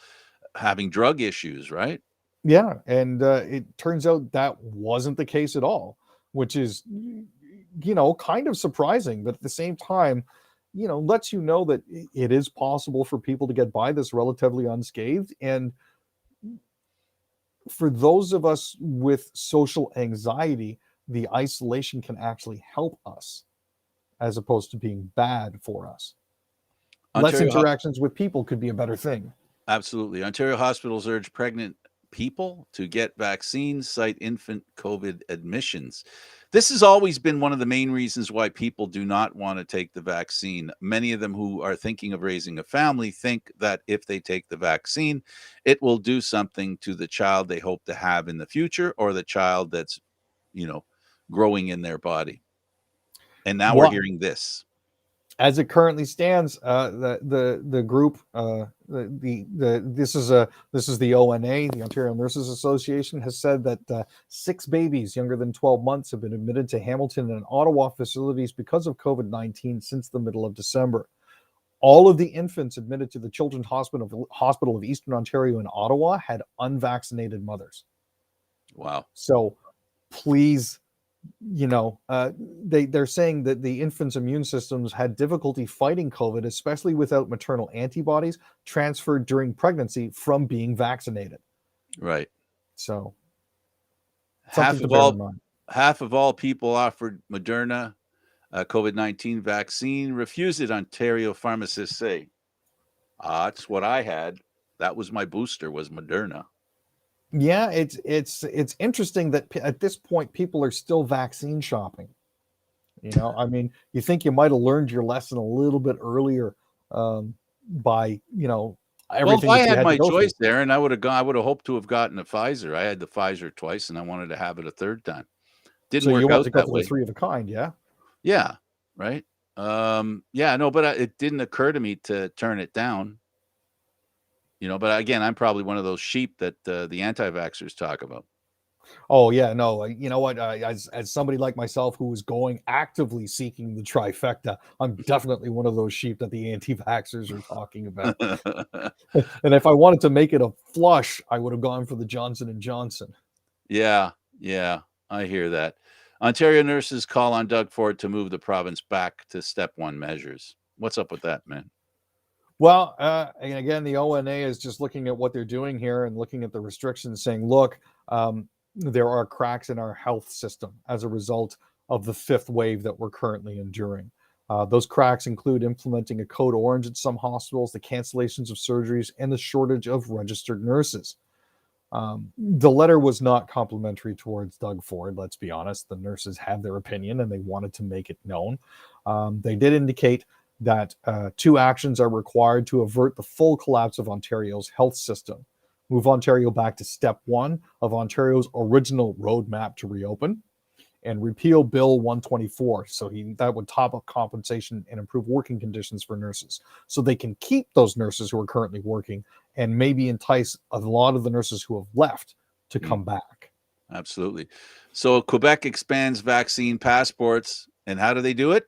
having drug issues, right? Yeah, and it turns out that wasn't the case at all, which is, kind of surprising, but at the same time, lets you know that it is possible for people to get by this relatively unscathed. And for those of us with social anxiety, the isolation can actually help us as opposed to being bad for us. Less interactions with people could be a better thing. Absolutely. Ontario hospitals urge pregnant people to get vaccines, cite infant COVID admissions. This has always been one of the main reasons why people do not want to take the vaccine. Many of them who are thinking of raising a family think that if they take the vaccine, it will do something to the child they hope to have in the future or the child that's, growing in their body. And now we're hearing this. As it currently stands, the group, this is the ONA, the Ontario Nurses Association, has said that 6 babies younger than 12 months have been admitted to Hamilton and Ottawa facilities because of COVID-19 since the middle of December. All of the infants admitted to the Children's Hospital of Eastern Ontario in Ottawa had unvaccinated mothers. Wow. So please, they're saying that the infants' immune systems had difficulty fighting COVID, especially without maternal antibodies transferred during pregnancy from being vaccinated. Right. So half of all people offered Moderna COVID-19 vaccine refused it, Ontario pharmacists say. That's what I had. That was my booster, was Moderna. Yeah, it's interesting that at this point people are still vaccine shopping. I mean, you think you might have learned your lesson a little bit earlier by everything. Well, if I had my choice there, and I would have hoped to have gotten a Pfizer. I had the Pfizer twice, and I wanted to have it a third time. Didn't work out that way. The 3 of a kind, yeah. Yeah, right. Yeah, no, but it didn't occur to me to turn it down. But again, I'm probably one of those sheep that the anti-vaxxers talk about. Oh yeah, no, you know what? As somebody like myself who is actively seeking the trifecta, I'm definitely one of those sheep that the anti-vaxxers are talking about. And if I wanted to make it a flush, I would have gone for the Johnson & Johnson. Yeah, I hear that. Ontario nurses call on Doug Ford to move the province back to step 1 measures. What's up with that, man? Well, and again, the ONA is just looking at what they're doing here and looking at the restrictions, saying, look, there are cracks in our health system as a result of the 5th wave that we're currently enduring. Those cracks include implementing a code orange at some hospitals, the cancellations of surgeries, and the shortage of registered nurses. The letter was not complimentary towards Doug Ford, let's be honest. The nurses had their opinion and they wanted to make it known. They did indicate that 2 actions are required to avert the full collapse of Ontario's health system. Move Ontario back to step 1 of Ontario's original roadmap to reopen, and repeal Bill 124. So that would top up compensation and improve working conditions for nurses, so they can keep those nurses who are currently working and maybe entice a lot of the nurses who have left to come back. Absolutely. So Quebec expands vaccine passports, and how do they do it?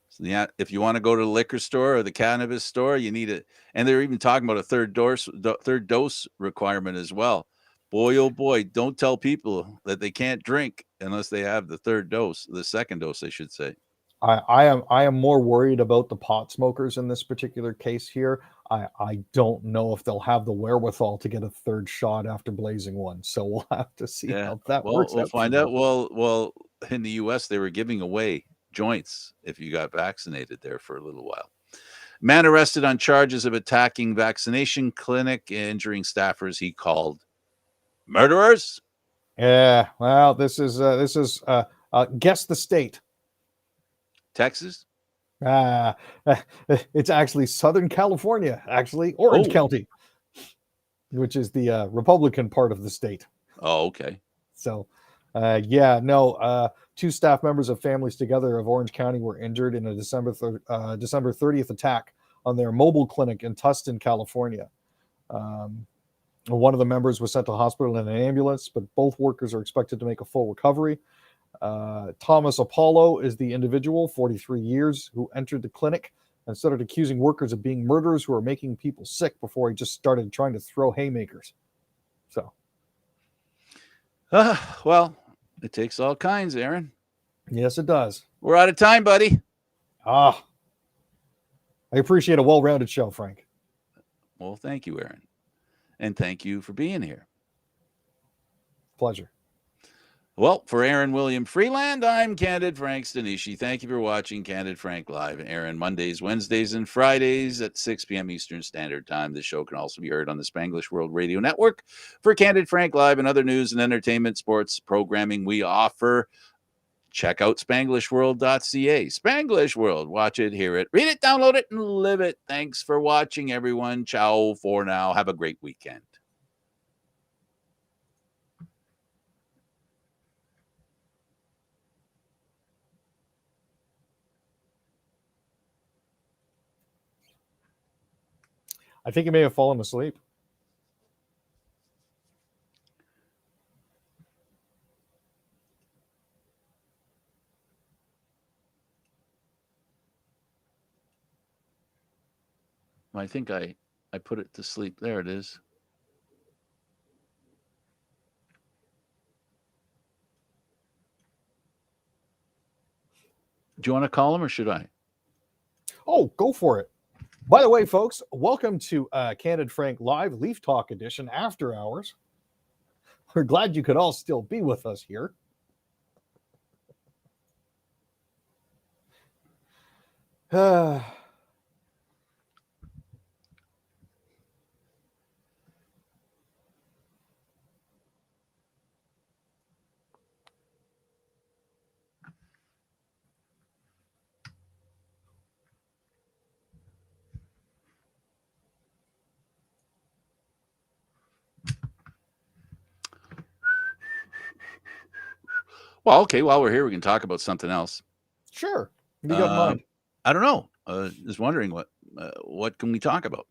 So if you want to go to the liquor store or the cannabis store, you need it. And they're even talking about a third dose requirement as well. Boy, oh boy, don't tell people that they can't drink unless they have the second dose, I should say. I am more worried about the pot smokers in this particular case here. I don't know if they'll have the wherewithal to get a 3rd shot after blazing one. So we'll have to see how that works. We'll find out. Well, in the US, they were giving away joints if you got vaccinated there for a little while. Man arrested on charges of attacking vaccination clinic, injuring staffers he called murderers. Yeah, well, this is guess the state. Texas. It's actually Southern California, actually Orange County, which is the Republican part of the state. Oh, okay. So 2 staff members of Families Together of Orange County were injured in a December 30th attack on their mobile clinic in Tustin, California. One of the members was sent to hospital in an ambulance, but both workers are expected to make a full recovery. Thomas Apollo is the individual, 43 years, who entered the clinic and started accusing workers of being murderers who are making people sick before he just started trying to throw haymakers. So, well, it takes all kinds, Aaron. Yes, it does. We're out of time, buddy. I appreciate a well-rounded show, Frank. Well, thank you, Aaron. And thank you for being here. Pleasure. Well, for Aaron William Freeland, I'm Candid Frank Stanishi. Thank you for watching Candid Frank Live. Aaron, Mondays, Wednesdays, and Fridays at 6 p.m. Eastern Standard Time. This show can also be heard on the Spanglish World Radio Network. For Candid Frank Live and other news and entertainment, sports programming we offer, check out SpanglishWorld.ca. Spanglish World. Watch it, hear it, read it, download it, and live it. Thanks for watching, everyone. Ciao for now. Have a great weekend. I think he may have fallen asleep. I think I put it to sleep. There it is. Do you want to call him or should I? Oh, go for it. By the way, folks, welcome to Candid Frank Live Leaf Talk Edition After Hours. We're glad you could all still be with us here. Well, okay, while we're here, we can talk about something else. Sure. What do you got in mind? I don't know. Just wondering what can we talk about?